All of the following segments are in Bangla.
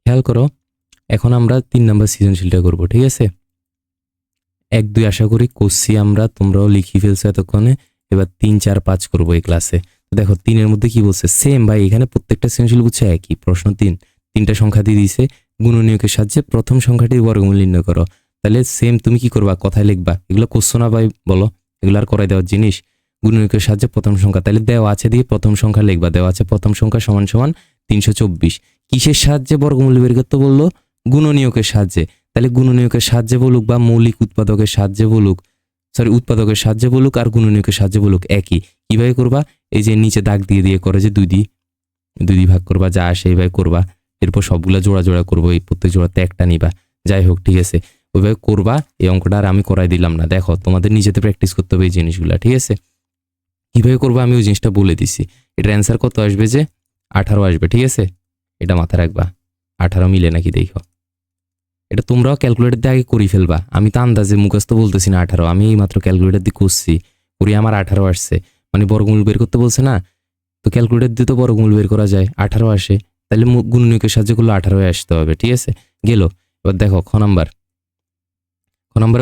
খেয়াল করো, এখন আমরা 3 নাম্বার সৃজনশীলটা করব, ঠিক আছে? 1 2 আশা করি করছি আমরা, তোমরাও লিখে ফেলছো এতক্ষণে। এবার 3 4 5 করবো এই ক্লাসে। তো দেখো 3 এর মধ্যে কি বলছে, সেম ভাই, এখানে প্রত্যেকটা সৃজনশীল বুঝছে একই। প্রশ্ন 3টা সংখ্যা দিয়ে দিছে, গুণনীয়কের সাহায্যে প্রথম সংখ্যাটির বর্গমূল নির্ণয় করো। তাহলে সেম তুমি কি করবা, কথায় লিখবা। এগুলো কোশ্চেন না ভাই, বলো এগুলো আর করাই দেওয়ার জিনিস। গুণনীয়কের সাহায্যে প্রথম সংখ্যা, তাহলে দেওয়া আছে দিয়ে প্রথম সংখ্যা লিখবা। দেওয়া আছে প্রথম সংখ্যা সমান সমান 324। কিসের সাহায্যে বর্গমূল বের করতে বললো? গুণনীয়কের সাহায্যে। তাহলে গুণনীয়কের সাহায্যে বলুক বা মৌলিক উৎপাদকের সাহায্যে বলুক, উৎপাদকের সাহায্যে বলুক আর গুণনীয়কের সাহায্যে বলুক, একই। কিভাবে করবা? এই যে নিচে দাগ দিয়ে দিয়ে করে যে 2 দিয়ে ভাগ করবা, যা আসে এইভাবে করবা। এরপর সবগুলা জোড়া জোড়া করবো, এই প্রত্যেক জোড়াতে একটা নিবা। যাই হোক, ঠিক আছে, ওইভাবে করবা। এই অঙ্কটা আর আমি করাই দিলাম না, দেখো তোমাদের নিজেতে প্র্যাকটিস করতে হবে এই জিনিসগুলা, ঠিক আছে? কিভাবে করবো আমি ওই জিনিসটা বলে দিছি। এটার অ্যান্সার কত আসবে? যে 18 আসবে, ঠিক আছে? এটা মাথায় রাখবা। 18 মিলে নাকি দেখো। এটা তোমরাও ক্যালকুলেটর দিয়ে আগে করে ফেলবা। আমি তো আন্দাজে মুখস্থ বলতেছি না 18, আমি এই মাত্র ক্যালকুলেটর দিয়ে করছি, করি আমার 18 আসছে। মানে বর্গমূল বের করতে বলছে না, তো ক্যালকুলেটর দিয়ে তো বর্গমূল বের করা যায়, 18 আসে। তাহলে গুণনীয়কের সাহায্যে করলে 18 আসতে হবে, ঠিক আছে? গেল। এবার দেখো খ নাম্বারে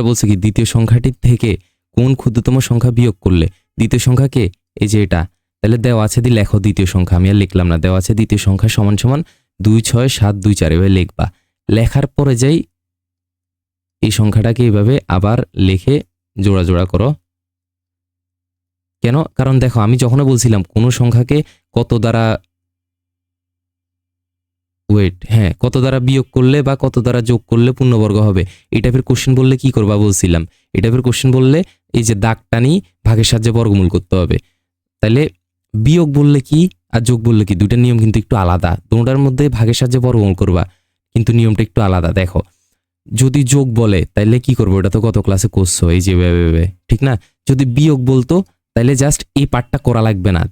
বলছে কি, দ্বিতীয় সংখ্যাটির থেকে কোন ক্ষুদ্রতম সংখ্যা বিয়োগ করলে? দ্বিতীয় সংখ্যাকে, এই যে এটা, তাহলে দেওয়া আছে দিয়ে লেখো দ্বিতীয় সংখ্যা। আমি আর লিখলাম না, দেওয়া আছে দ্বিতীয় সংখ্যা সমান সমান 2 6 7 2 4, এভাবে লিখবা। লেখার পরে যাই এই সংখ্যাটাকে এইভাবে আবার লিখে জোড়া জোড়া করো। কেন? কারণ দেখো আমি যখন বলছিলাম কোনো সংখ্যাকে কত দ্বারা কত দ্বারা বিয়োগ করলে বা কত দ্বারা যোগ করলে পূর্ণবর্গ হবে, এই টাইপের কোশ্চেন বললে কি করবা বলছিলাম। এই টাইপের কোশ্চেন বললে এই যে দাগ টানি ভাগের সাহায্যে বর্গমূল করতে হবে। তাহলে বিয়োগ বললে কি আর যোগ বললে কি, দুইটা নিয়ম কিন্তু একটু আলাদা। দুটার মধ্যে ভাগের সাহায্যে বর্গমূল করবা, কিন্তু নিয়মটা একটু আলাদা। দেখো যদি যোগ বলে তাহলে কি করবো, এটা তো গত ক্লাসে করছো, এই যে ঠিক না? যদি বিয়োগ বলতো তাহলে জাস্ট এই পার্টটা করা লাগবে না,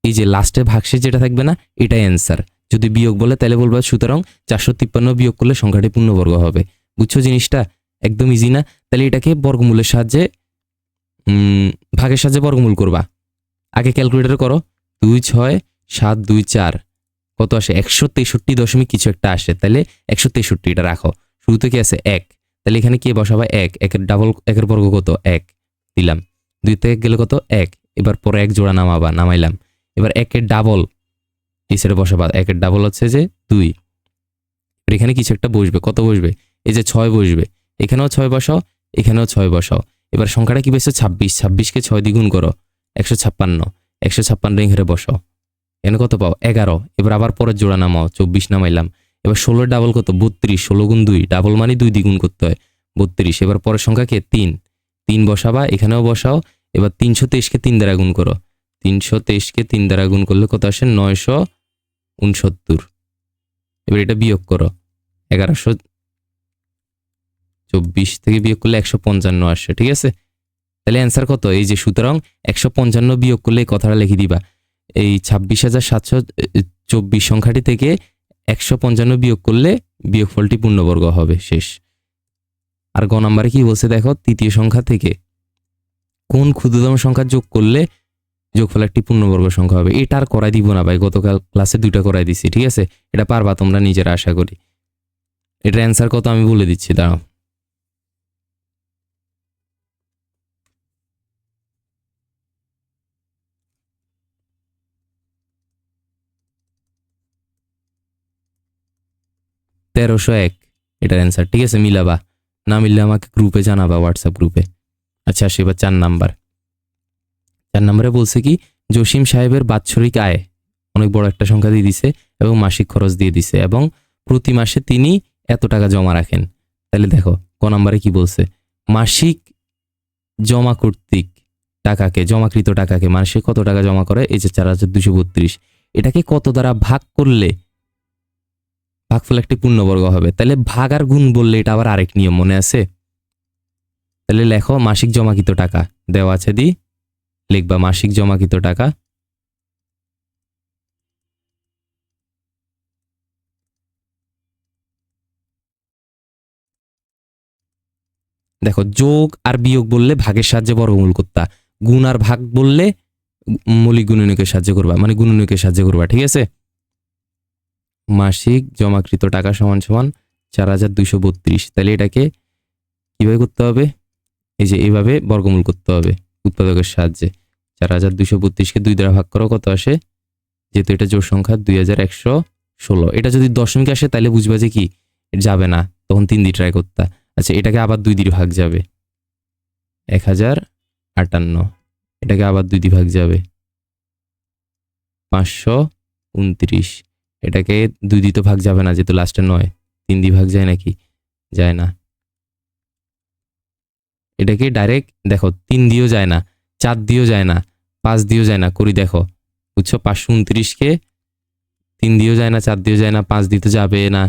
এই যে লাস্টে ভাগশেষ যেটা থাকবে না, এটাই অ্যান্সার। যদি বিয়োগ বলে তাহলে বলবো সুতরাং 453 বিয়োগ করলে সংখ্যাটি পূর্ণবর্গ হবে। বুঝছো জিনিসটা? একদম ইজি না? তাহলে এটাকে বর্গমূলের সাহায্যে ভাগের সাহায্যে বর্গমূল করবা। আগে ক্যালকুলেটর করো, 2 6 7 2 4 কত আসে? 163 দশমিক কিছু একটা আসে। তাহলে 163 এটা রাখো। শুরুতে কি আছে? 1। তাহলে এখানে কি বসাবা? 1। একের ডাবল, একের বর্গ কত? 1 দিলাম। 2 থেকে গেলে কত? 1। এবার পরে 1 জোড়া নামাবা, নামাইলাম। এবার 1 ডাবল এই সাইডে বসাবা, 1 ডাবল হচ্ছে যে 2। এখানে কিছু একটা বসবে, কত বসবে? এই যে 6 বসবে। এখানেও 6 বসাও, এখানেও 6 বসাও। এবার সংখ্যাটা কি পেয়েছে? 26। 26কে 6 দিয়ে গুণ করো, 156। 156 এখানে বসাও, এখানে কত পাও? 11। এবার আবার পরের জোড়া নামাও, 24 নামাইলাম। এবার 16 ডাবল কত? 32। 16 গুণ 2, ডাবল মানে 2 দ্বিগুণ করতে হয়, 32। এবার পরের সংখ্যা কে? 3। 3 বসাবা, এখানেও বসাও। এবার 323কে 3 দ্বারা গুণ করো, 323কে 3 দ্বারা গুণ করলে কত আসে? 969। এবার এটা বিয়োগ করো, 1124 থেকে বিয়োগ করলে 155 আসে, ঠিক আছে? তাহলে অ্যান্সার কত? এই যে সুতরাং 155 বিয়োগ করলে এই কথাটা লিখে দিবা। এই 26,724 সংখ্যাটি থেকে 155 বিয়োগ করলে বিয়োগফলটি পূর্ণবর্গ হবে, শেষ। আর গ নাম্বারে কি বলছে দেখো, তৃতীয় সংখ্যা থেকে কোন ক্ষুদ্রতম সংখ্যা যোগ করলে যোগফল একটি পূর্ণবর্গ সংখ্যা হবে। এটা আর করাই দিব না ভাই, গতকাল ক্লাসে 2টা করাই দিছি, ঠিক আছে? এটা পারবা তোমরা নিজেরা, আশা করি। এটার অ্যান্সার কত আমি বলে দিচ্ছি, দাঁড়াও। তেরোশো এক এটার অ্যান্সার, ঠিক আছে? মিলাবা, না মিললে আমাকে গ্রুপে জানাবা, হোয়াটসঅ্যাপ গ্রুপে। আচ্ছা আসি এবার 4 নাম্বারে বলছে কি, জসিম সাহেবের বাৎসরিক আয় অনেক বড় একটা সংখ্যা দিয়ে দিছে এবং মাসিক খরচ দিয়ে দিছে এবং প্রতি মাসে তিনি এত টাকা জমা রাখেন। তাহলে দেখো ক নাম্বারে কি বলছে, মাসিক জমা কর্তৃক টাকাকে, জমাকৃত টাকাকে মাসে কত টাকা জমা করে? এই যে 4232। এটাকে কত দ্বারা ভাগ করলে ভাগফল একটি পূর্ণবর্গ হবে? তাহলে ভাগ আর গুণ বললে এটা আবার আরেক নিয়ম, মনে আছে? তাহলে লেখো মাসিক জমাকৃত টাকা, দেওয়া আছে দি লিখবা মাসিক জমাকৃত টাকা। দেখো যোগ আর বিয়োগ বললে ভাগের সাহায্যে বর্গমূল করতা, গুণ আর ভাগ বললে মৌলিক গুণনীয়কের সাহায্যে করবা, মানে গুণনীয়কের সাহায্যে করবা, ঠিক আছে? মাসিক জমাকৃত টাকা সমান সমান 4232। তাহলে এটাকে কিভাবে করতে হবে? এই যে এইভাবে বর্গমূল করতে হবে উৎপাদকের সাহায্যে। 4232কে 2 দ্বারা ভাগ করো, কত আসে? যেহেতু এটা জোড় সংখ্যা 2116। এটা যদি দশমিক আসে তাহলে বুঝবা যে কি যাবে না, তখন 3 দিয়ে ট্রাই করতা। আচ্ছা, এটাকে আবার 2 দিয়ে ভাগ যাবে 1058। এটাকে আবার 2 দিয়ে ভাগ যাবে 529। এটাকে 2 দিয়ে তো ভাগ যাবে না, যেহেতু লাস্টে 9। 3 দিয়ে ভাগ যায় নাকি? যায় না। এটাকে ডাইরেক্ট দেখো 3 দিয়েও যায় না, 4 দিয়েও যায় না, 5 দিয়েও যায় না, করি দেখো, বুঝছো? 529কে 3 দিয়েও যায় না, 4 দিয়েও যায় না, 5 দিতে যাবে না,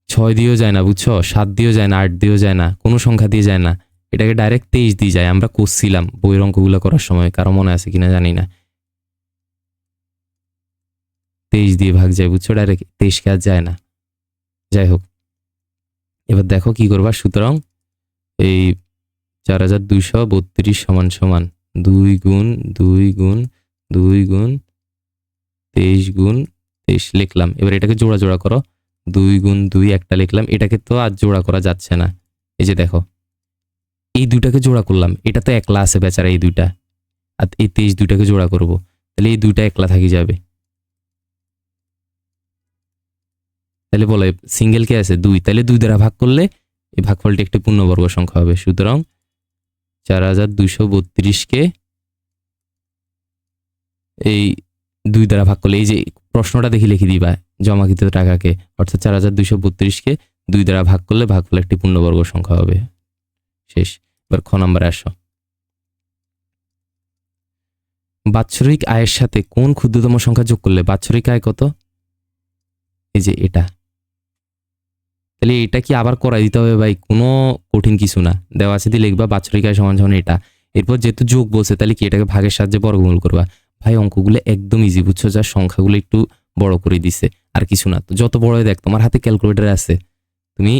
6 দিয়েও যায় না, বুঝছো? 7 দিয়েও যায় না, 8 দিয়েও যায় না, কোনো সংখ্যা দিয়ে যায় না। এটাকে ডাইরেক্ট 23 দিয়ে যায়। আমরা করছিলাম বইয়ের অঙ্কগুলো করার সময়, কারো মনে আছে কিনা জানি না। 23 দিয়ে ভাগ যায়, বুঝছো? ডাইরেক্ট 23কে আর যায় না। যাই হোক, এবার দেখো কি করবা। সুতরাং এই 4232 সমান সমান 2 গুণ 2 গুণ 2 গুণ 23 গুণ 23 লিখলাম। এবার এটাকে জোড়া জোড়া করো। 2 গুণ 2 একটা লিখলাম। এটাকে তো আর জোড়া করা যাচ্ছে না। এই যে দেখো, এই দুইটাকে জোড়া করলাম, এটা তো একলা আছে বেচারা, এই দুইটা। আর এই 23 দুইটাকে জোড়া করব, তাহলে এই দুইটা একলা থাকি যাবে। তাহলে বলে সিঙ্গেল কে আছে 2, তাহলে 2 দ্বারা ভাগ করলে এই ভাগফলটি একটি পূর্ণবর্গ সংখ্যা হবে। সুতরাং 4232কে এই 2 দ্বারা ভাগ করলে, এই যে প্রশ্নটা দেখি লিখে দিবা, জমাকৃত টাকাকে, অর্থাৎ 4232কে 2 দ্বারা ভাগ করলে ভাগফল একটি পূর্ণবর্গ সংখ্যা হবে। শেষ। এবার খ নম্বরে আসো। বাৎসরিক আয়ের সাথে কোন ক্ষুদ্রতম সংখ্যা যোগ করলে বাৎসরিক আয় কত? এই যে এটা। তাহলে এটা কি আবার করাই দিতে হবে ভাই? কোনো কঠিন কিছু না, দেওয়া আছে দিয়ে লিখবা বাৎসরিক আয় সমান সমান এটা। এরপর যেহেতু যোগ বলছে, তাহলে কি এটাকে ভাগের সাহায্যে বর্গমূল করবা। ভাই অঙ্কগুলো একদম ইজি, বুঝছো? যা সংখ্যাগুলো একটু বড় করে দিছে, আর কিছু না। তো যত বড় দেখ, তোমার হাতে ক্যালকুলেটর আছে, তুমি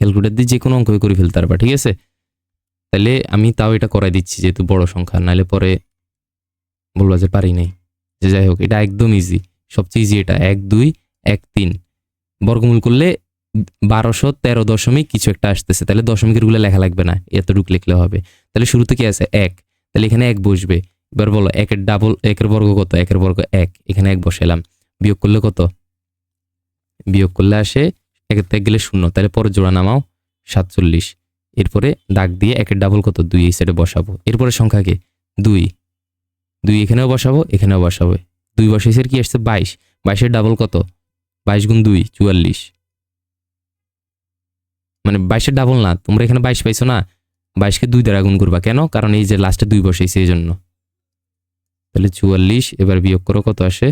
ক্যালকুলেটর দিয়ে যে কোনো অঙ্ক করে ফেলতে পারবা, ঠিক আছে? তাহলে আমি তাও এটা করাই দিচ্ছি, যেহেতু বড় সংখ্যা, নাহলে পরে বলবা যে পারি নাই। যে যাই হোক, এটা একদম ইজি, সবচেয়ে ইজি এটা। 1 2 1 3 বর্গমূল করলে 1213 দশমিক কিছু একটা আসতেছে। তাহলে দশমিকের গুলো লেখা লাগবে না, এতটুকু লিখলে হবে। তাহলে শুরুতে কি আছে? 1। তাহলে এখানে 1 বসবে। এবার বলো 1 এর ডাবল, 1 এর বর্গ কত? 1 এর বর্গ 1, এখানে 1 বসালাম। বিয়োগ করলে কত? বিয়োগ করলে আসে 1 এর থেকে গেলে 0, তাহলে পরে জোড়া নামাও 47। এরপরে দাগ দিয়ে 1 এর ডাবল কত? 2, এই সাইডে বসাবো। এরপরে সংখ্যা কি? 2 2 এখানেও বসাবো, এখানেও বসাবো। 2 বসাইছে, কি আসছে? 22। 22 এর ডাবল কত? 22 গুণ 2 44। মানে 22 এর ডাবল না, তোমরা এখানে 22 পাইছো না, 22কে 2 দ্বারা গুণ করবা। কেন? কারণ এই যে লাস্টে 2 বসাইছে এই জন্য। তাহলে 44। এবার বিয়োগ করো, কত আসে?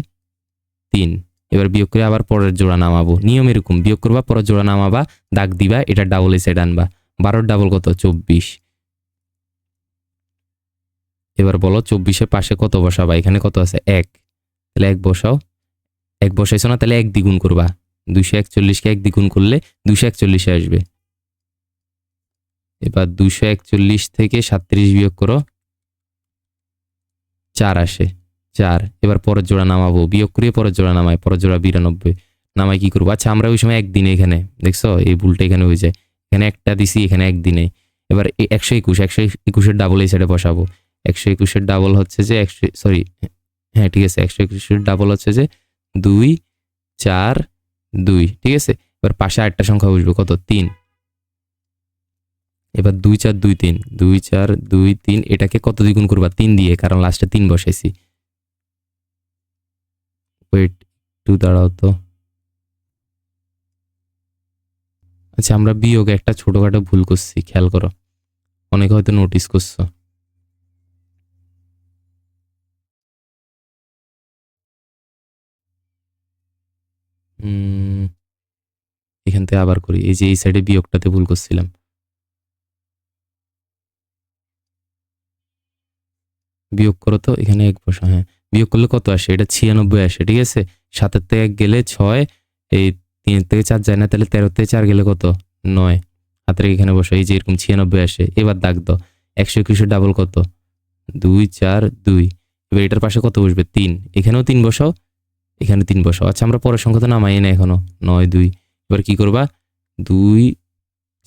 3। এবার বিয়োগ করে আবার পরের জোড়া নামাবো। নিয়ম এরকম, বিয়োগ করবা, পরের জোড়া নামাবা, দাগ দিবা, এটা ডাবল এই সাইড আনবা। 12 ডাবল কত? 24। এবার বলো 24-এর পাশে কত বসাবা? এখানে কত আছে? 1। তাহলে 1 বসাও। 1 বসাইছো না, তাহলে 1 দ্বিগুণ করবা। 241কে 1 দ্বিগুণ করলে 241 আসবে। এবার 241 থেকে 37 বিয়োগ করো, 4 আসে। 4। এবার পরের জোড়া নামাবো, বিয়োগ করিয়ে পরের জোড়া নামাই, পরের জোড়া 92 নামাই। কি করবো? আচ্ছা, আমরা ওই সময় একদিনে, এখানে দেখছো এই ভুলটা এখানে হয়ে যায়, এখানে একটা দিছি, এখানে একদিনে। এবার 121, 121-এর ডাবল এই সাইডে বসাবো। 121-এর ডাবল হচ্ছে যে সরি, হ্যাঁ ঠিক আছে, 121-এর ডাবল হচ্ছে যে 2 4 2, ঠিক আছে? এবার পাশে আরেকটা সংখ্যা বসবে, কত? 3। এবার 2 4 2 3, 2 4 2 3, এটাকে কত দ্বিগুণ করবা? 3 দিয়ে, কারণ লাস্টে 3 বসাইছি। ওয়েট, একটু দাঁড়াও তো। আচ্ছা, আমরা বিয়োগে একটা ছোটখাটো ভুল করছি, খেয়াল করো, অনেকে হয়তো নোটিস করছো। এখান থেকে আবার করি। এই যে এই সাইডে বিয়োগটাতে ভুল করছিলাম। বিয়োগ করো তো, এখানে 1 বসা। হ্যাঁ, বিয়োগ করলে কত আসে? এটা 96 আসে, ঠিক আছে? 7-এর থেকে 1 গেলে 6, এই 3-এর থেকে 4 যায় না, তাহলে 13 থেকে 4 গেলে কত? 9। হাতের এখানে বসো, এই যে এরকম 96 আসে। এবার দাগ দাও। 121-এর ডাবল কত? 2 4 2। এবার এটার পাশে কত বসবে? 3। এখানেও 3 বসাও, এখানে 3 বসাও। আচ্ছা আমরা পরের সংখ্যা তো নামাই না এখনো, 9 2। এবার কি করবা, 2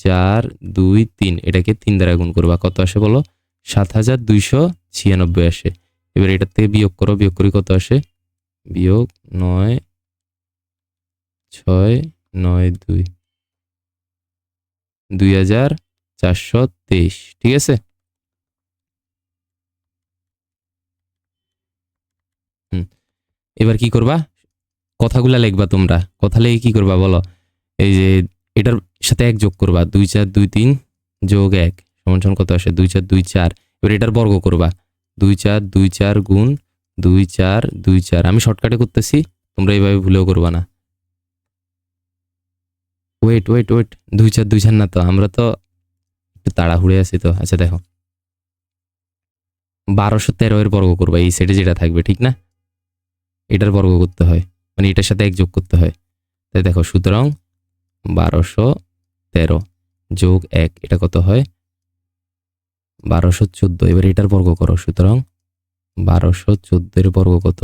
4 2 3, এটাকে 3 দ্বারা গুণ করবা, কত আসে বলো, 7296 আসে। এবার এটার থেকে বিয়োগ করো, বিয়োগ করি কত আসে, বিয়োগ 9 6 9 2, 2423। ঠিক আছে। এবার কি করবা, কথাগুলা লিখবা তোমরা। কথা লিখে কি করবা বলো, এই যে এটার সাথে 1 যোগ করবা, 2 4 2 3 যোগ 1 সমান সমান কত আসে, 2 4 2 4। এবার এটার বর্গ করবা, 2 4 2 4 গুণ 2 4 2 4। আমি শর্টকাটে করতেছি, তোমরা এইভাবে ভুলেও করবা না। ওয়েট ওয়েট ওয়েট, 2 4 2 4 না তো, আমরা তো একটু তাড়াহুড়ে আছি তো। আচ্ছা দেখো, 1213 এর বর্গ করবা, এই সেটে যেটা থাকবে, ঠিক না, এটার বর্গ করতে হয়, মানে এটার সাথে 1 যোগ করতে হয়। তাই দেখো, সুতরাং 1213 যোগ 1, এটা কত হয়, 1214। এবার এটার বর্গ করো, সুতরাং 1214 এর বর্গ কত,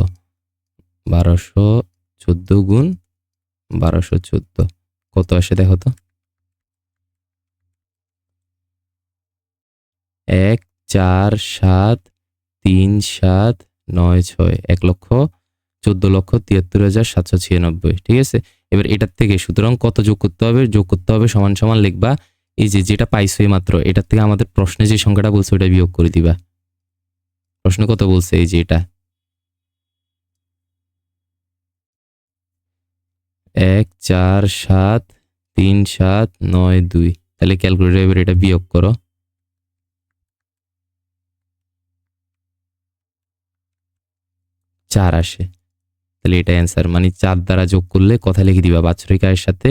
1214 গুণ 1214 কত আসে দেখো তো, 1 4 7 3 7 9 6, 1,14,73,796। ঠিক আছে। এবার এটার থেকে সুতরাং কত যোগ করতে হবে, যোগ করতে হবে সমান সমান লিখবা এই যে যেটা পাইছো এই মাত্র, এটার থেকে আমাদের প্রশ্নে যে সংখ্যাটা বলছে ওটা বিয়োগ করে দিবা। প্রশ্ন কত বলছে, এই যে এটা 1 4 7 3 7 9 2। তাহলে ক্যালকুলেটর এবার এটা বিয়োগ করো, 4 আসে। তাহলে এটা অ্যান্সার, মানে 4 দ্বারা যোগ করলে কথা লিখে দিবা, বাৎসরিক আয়ের সাথে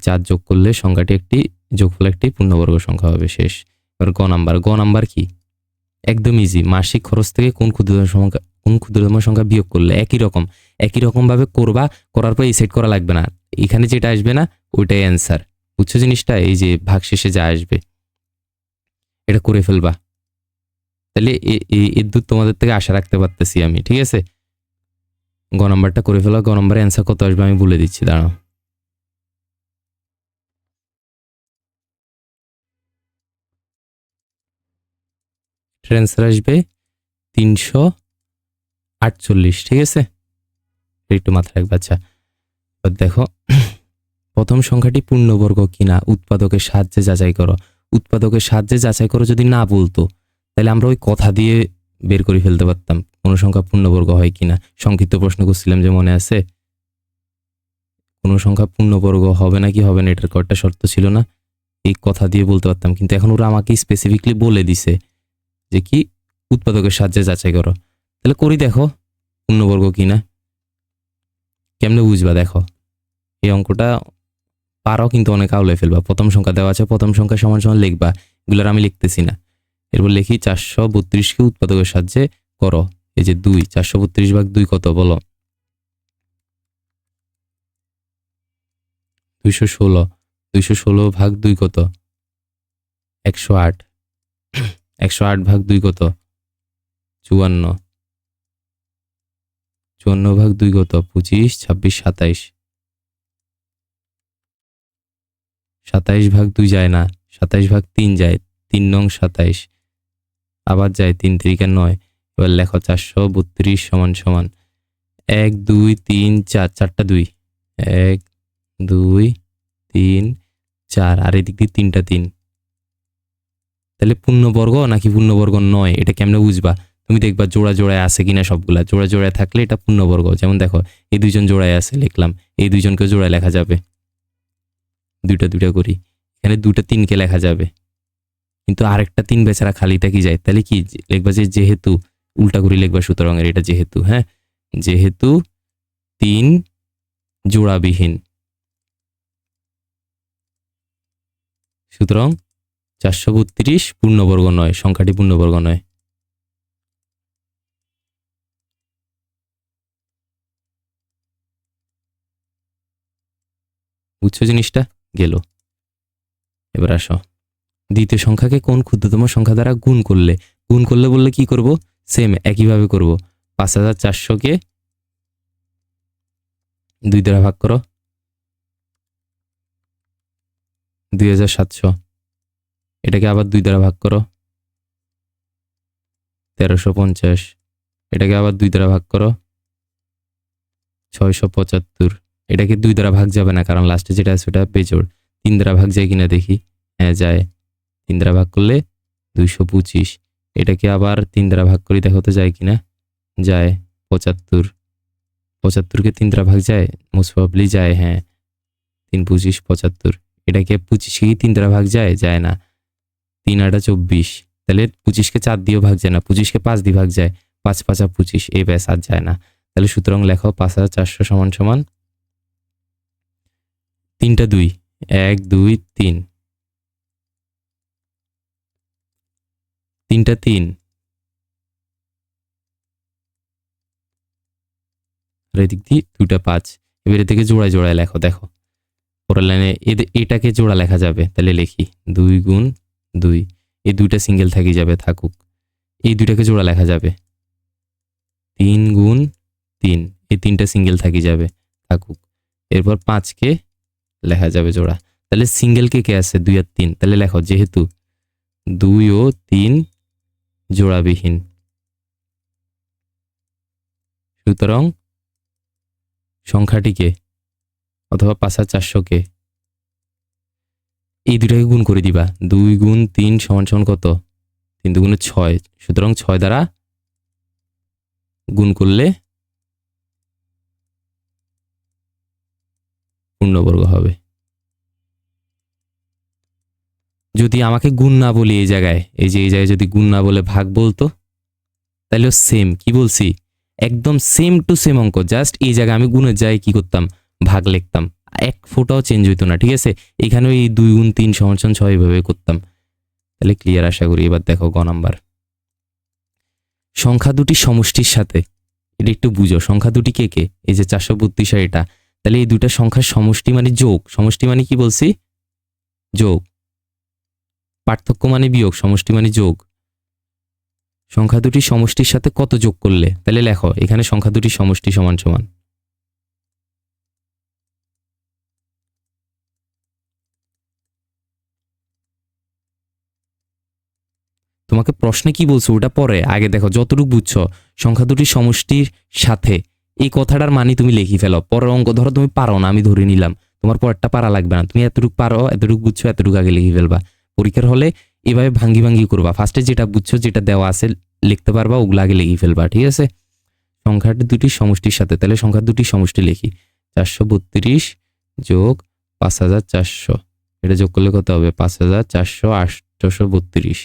4 যোগ করলে সংখ্যাটি একটি যোগফল একটি পূর্ণবর্গ সংখ্যা হবে। শেষ। এবার গ নাম্বার, গ নাম্বার কি, একদম ইজি। মাসিক খরচ থেকে কোন ক্ষুদ্রতম সংখ্যা বিয়োগ করলে একই রকম ভাবে করবা, করার পর এই সেট করা লাগবে না, এখানে যেটা আসবে না ওইটাই অ্যান্সার। বুঝছো জিনিসটা, এই যে ভাগ শেষে যা আসবে এটা করে ফেলবা। তাহলে এর দূর তোমাদের থেকে আশা রাখতে পারতেছি আমি। ঠিক আছে, গ নাম্বারটা করে ফেলো। গ নাম্বারের অ্যান্সার কত আসবে আমি বলে দিচ্ছি, দাঁড়াও। অ্যান্সার আসবে 348। ঠিক আছে, একটু মাথায় রাখবা। আচ্ছা এবার দেখো, প্রথম সংখ্যাটি পূর্ণবর্গ কিনা উৎপাদকের সাহায্যে যাচাই করো। উৎপাদকের সাহায্যে যাচাই করো যদি না বলতো, তাহলে আমরা ওই কথা দিয়ে বের করে ফেলতে পারতাম কোন সংখ্যা পূর্ণবর্গ হয় কিনা। সংক্ষিপ্ত প্রশ্ন করছিলাম যে, মনে আছে, কোন সংখ্যা পূর্ণবর্গ হবে না কি হবে না, এটার কয়েকটা শর্ত ছিল না, এই কথা দিয়ে বলতে পারতাম। কিন্তু এখন ওরা আমাকে স্পেসিফিকলি বলে দিছে যে কি, উৎপাদকের সাহায্যে যাচাই করো। তাহলে করি, দেখো পূর্ণবর্গ কিনা। কেমনে বুঝবা, দেখো এই অঙ্কটা পারো কিন্তু অনেক আউলে ফেলবা। প্রথম সংখ্যা দেওয়া আছে, প্রথম সংখ্যা সমান সমান লিখবা, এগুলোর আমি লিখতেছি না। এরপর লিখি 432কে উৎপাদকের সাহায্যে করো। এই যে 2, 432 ভাগ 2 কত বলো, 216। 216 ভাগ 2 কত, 108। 108 ভাগ 2 কত, 54। 54 ভাগ 2 কত, 25 26 27। 27 ভাগ 2 যায় না, 27 ভাগ 3 যায়, 3 নং 27, আবার যায় 3 3 9। এবার লেখো 432 সমান সমান 1 2 3 4, 4টা 2, 1 2 3 4, আর এদিক দিয়ে 3টা 3। তাহলে পূর্ণবর্গ নাকি পূর্ণবর্গ নয়, এটা কেমনে বুঝবা, তুমি দেখবা জোড়া জোড়ায় আছে কিনা, সবগুলা জোড়া জোড়ায় থাকলে এটা পূর্ণবর্গ। যেমন দেখো, এই দুইজন জোড়ায় আছে লিখলাম, এই দুইজনকে জোড়ায় লেখা যাবে, দুইটা দুইটা করি, এখানে 2টা 3কে লেখা যাবে, কিন্তু আরেকটা 3 বেচারা খালি থাকি যায়। তাহলে কি লিখবা, যে যেহেতু, উল্টা করে লিখবা, সুতরাং এর এটা যেহেতু, হ্যাঁ যেহেতু 3 জোড়াবিহীন, সুতরাং 432 পূর্ণবর্গ নয়, সংখ্যাটি পূর্ণবর্গ নয়। বুঝছো জিনিসটা, গেল। এবার আসো, দ্বিতীয় সংখ্যাকে কোন ক্ষুদ্রতম সংখ্যা দ্বারা গুণ করলে, বললে কি করব, সেম একইভাবে করব। 5400কে 2 দ্বারা ভাগ করো, 2700। এটাকে আবার 2 দ্বারা ভাগ করো, 1350। এটাকে আবার 2 দ্বারা ভাগ করো, 675। এটাকে 2 দ্বারা ভাগ যাবে না, কারণ লাস্টে যেটা আছে ওটা বেজোড়। 3 দ্বারা ভাগ যায় কিনা দেখি, হ্যাঁ যায়। 3 দ্বারা ভাগ করলে 225। এটাকে আবার 3 দ্বারা ভাগ করি, দেখো তো যায় কিনা, যায়। 75। 75কে 3 দ্বারা ভাগ যায়, মোস্ট প্রবাবলি যায়, হ্যাঁ। 3 25 75। এটাকে 25কে 3 দ্বারা ভাগ যায়, যায় না। 3 8 24। তাহলে 25কে 4 দিয়েও ভাগ যায় না, 25কে 5 দিয়ে ভাগ যায়, 5 5 25। এই ব্যাস, আর যায় না। তাহলে সুতরাং লেখো 5400 সমান সমান 3টা 2, 1 2 3, 3টা 3, আর এদিক দিয়ে 2টা 5। এবারে থেকে জোড়ায় জোড়ায় লেখো, দেখো পরের লাইনে এটাকে জোড়া লেখা যাবে, তাহলে লিখি 2 গুণ 2। এই 2টা সিঙ্গেল থাকি যাবে, থাকুক। এই 2টাকে জোড়া লেখা যাবে, 3 গুণ 3। এই 3টা সিঙ্গেল থাকি যাবে, থাকুক। এরপর 5কে লেখা যাবে জোড়া। তাহলে সিঙ্গেল কে আছে 2 আর 3, তাহলে লেখো যেহেতু 2 ও 3 জোড়াবিহীন, সুতরাং সংখ্যাটিকে অথবা 5400কে এই দুটাকে গুণ করে দিবা। 2 গুণ 3 সমান সমান কত, 3 2 গুণে 6। সুতরাং 6 দ্বারা গুণ করলে পূর্ণবর্গ হবে। যদি আমাকে গুণ না বলি এই জায়গায়, এই জায়গায় যদি গুণ না বলে ভাগ বলতো, তাহলে সেম, কি বলছি, একদম সেম টু সেম অঙ্ক। জাস্ট এই জায়গায় আমি গুণের জায়গায় কি করতাম, ভাগ লিখতাম, এক ফোঁটাও চেঞ্জ হইতো না, ঠিক আছে। এখানেও এই 2 গুণ 3 সমান সমান 6 এইভাবে করতাম। তাহলে ক্লিয়ার আশা করি। এবার দেখো গ নাম্বার, সংখ্যা দুটি সমষ্টির সাথে, এটা একটু বুঝো, সংখ্যা দুটি কে কে, এই যে 432 আর এটা, তাহলে এই দুটা সংখ্যার সমষ্টি মানে যোগ। সমষ্টি মানে কি বলছি, যোগ। পার্থক্য মানে বিয়োগ, সমষ্টি মানে যোগ। সংখ্যা দুটি সমষ্টির সাথে কত যোগ করলে, তাহলে লেখো এখানে সংখ্যা দুটি সমষ্টি সমান সমান, তোমাকে প্রশ্নে কি বলছো ওটা পরে, আগে দেখো যতটুকু বুঝছো। সংখ্যা দুটির সমষ্টির সাথে, এই কথাটার মানে তুমি লিখি ফেলো। পরের অঙ্ক ধরো তুমি পারো না, আমি ধরে নিলাম, তোমার পরেরটা পারা লাগবে না, তুমি এতটুকু পারো, এতটুকু বুঝছো, এতটুকু আগে লিখে ফেলবা। পরীক্ষার হলে এভাবে ভাঙ্গি ভাঙ্গি করবা, ফার্স্টে যেটা বুঝছো, যেটা দেওয়া আছে লিখতে পারবা, ওগুলো আগে লিখে ফেলবা, ঠিক আছে। সংখ্যা দুটি সমষ্টির সাথে, তাহলে সংখ্যা দুটি সমষ্টি লিখি, 432 যোগ 5400। এটা যোগ করলে কত হবে, 5432।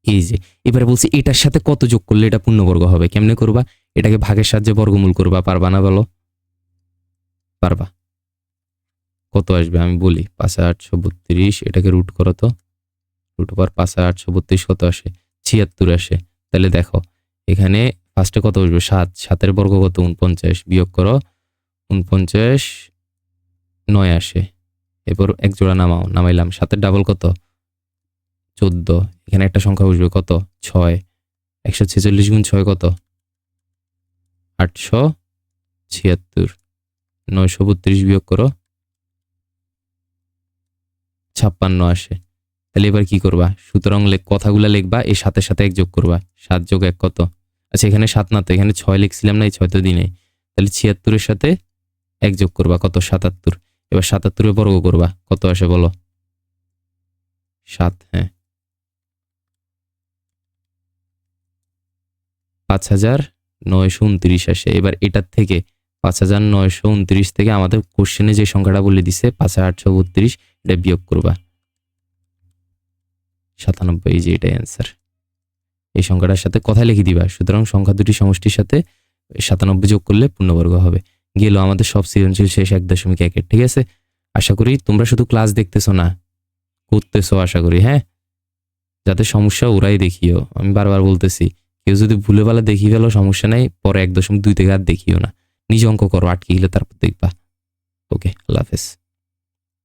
এই যে এবারে বলছি এটার সাথে কত যোগ করলে এটা পূর্ণবর্গ হবে, কেমনে করবা, এটাকে ভাগের সাহায্যে বর্গমূল করবা, পারবা না বলো, পারবা। কত আসবে আমি বলি, 5832, এটাকে রুট করো তো, রুট ওভার 5832 কত আসে, 76 আসে। তাহলে দেখো এখানে ফার্স্টে কত আসবে, 7, 7-এর বর্গ কত, 49, বিয়োগ করো 49, 9 আসে। এরপর এক জোড়া নামাও, নামাইলাম, 7-এর ডাবল কত, 14। এখানে একটা সংখ্যা বসবে কত, 6। 146 গুণ 6 কত, 876। 932 বিয়োগ করো, 56 আসে। তাহলে এবার কি করবা, সুতরাং কথাগুলা লিখবা, এই 7-এর সাথে 1 যোগ করবা, 7 যোগ 1 কত, আচ্ছা এখানে 7 না তো, এখানে 6 লিখছিলাম না, এই 6 তো দিই নাই। তাহলে 76-এর সাথে 1 যোগ করবা, কত, 77। এবার 77-এর বর্গ করবা, কত আসে বলো, 7, হ্যাঁ, 5929 আসে। এবার এটার থেকে 5929 থেকে আমাদের কোশ্চেনে যে সংখ্যাটা বলে দিছে 5832, এটা বিয়োগ করবা, 97। এই যে এটাই অ্যান্সার। এই সংখ্যাটার সাথে কথা লিখে দিবা, সুতরাং সংখ্যা দুটি সমষ্টির সাথে 97 যোগ করলে পূর্ণবর্গ হবে। গেল আমাদের সব সৃজনশীল শেষ 1.1-এর, ঠিক আছে। আশা করি তোমরা শুধু ক্লাস দেখতেছো না, করতেছো, আশা করি, হ্যাঁ। যাতে সমস্যা ওরাই দেখিও, আমি বারবার বলতেছি, কেউ যদি ভুলে ভালে দেখিয়ে ফেলো সমস্যা নাই, পরে 1.2 থেকে আর দেখিও না, নিজে অঙ্ক করো, আটকে গেলে তারপর দেখবা। ওকে, আল্লাহ হাফেজ।